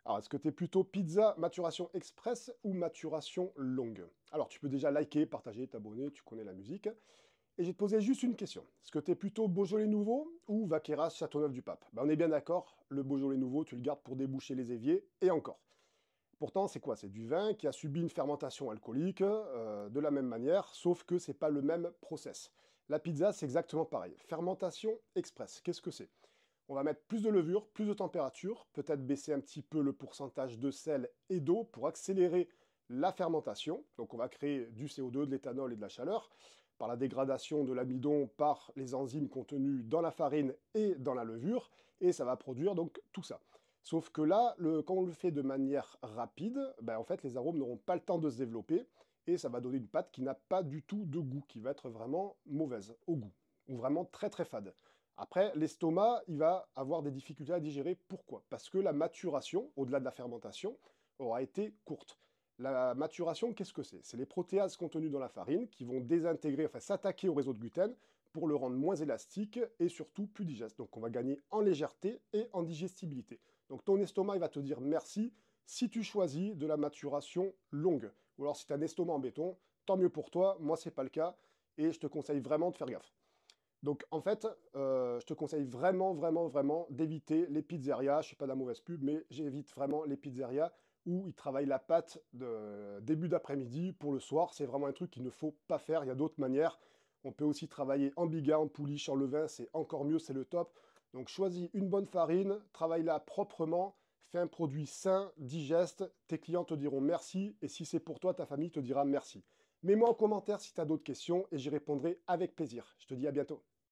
Alors, est-ce que tu es plutôt pizza maturation express ou maturation longue? Alors, tu peux déjà liker, partager, t'abonner, tu connais la musique. Et je vais te poser juste une question. Est-ce que tu es plutôt Beaujolais nouveau ou Vaqueras Châteauneuf-du-Pape? On est bien d'accord, le Beaujolais nouveau, tu le gardes pour déboucher les éviers, et encore. Pourtant, c'est quoi? C'est du vin qui a subi une fermentation alcoolique, de la même manière, sauf que c'est pas le même process. La pizza, c'est exactement pareil. Fermentation express, qu'est-ce que c'est? On va mettre plus de levure, plus de température, peut-être baisser un petit peu le pourcentage de sel et d'eau pour accélérer la fermentation. Donc on va créer du CO2, de l'éthanol et de la chaleur par la dégradation de l'amidon par les enzymes contenues dans la farine et dans la levure, et ça va produire donc tout ça. Sauf que là, quand on le fait de manière rapide, ben en fait les arômes n'auront pas le temps de se développer, et ça va donner une pâte qui n'a pas du tout de goût, qui va être vraiment mauvaise au goût, ou vraiment très très fade. Après, l'estomac, il va avoir des difficultés à digérer. Pourquoi? Parce que la maturation, au-delà de la fermentation, aura été courte. La maturation, qu'est-ce que c'est? C'est les protéases contenues dans la farine qui vont désintégrer, enfin s'attaquer au réseau de gluten pour le rendre moins élastique et surtout plus digeste. Donc on va gagner en légèreté et en digestibilité. Donc ton estomac, il va te dire merci si tu choisis de la maturation longue. Ou alors si tu as un estomac en béton, tant mieux pour toi, moi c'est pas le cas et je te conseille vraiment de faire gaffe. Donc en fait, je te conseille vraiment, vraiment, vraiment d'éviter les pizzerias. Je ne suis pas de la mauvaise pub, mais j'évite vraiment les pizzerias où ils travaillent la pâte de début d'après-midi pour le soir. C'est vraiment un truc qu'il ne faut pas faire. Il y a d'autres manières. On peut aussi travailler en biga, en pouliche, en levain. C'est encore mieux, c'est le top. Donc choisis une bonne farine, travaille-la proprement, fais un produit sain, digeste. Tes clients te diront merci. Et si c'est pour toi, ta famille te dira merci. Mets-moi en commentaire si tu as d'autres questions et j'y répondrai avec plaisir. Je te dis à bientôt.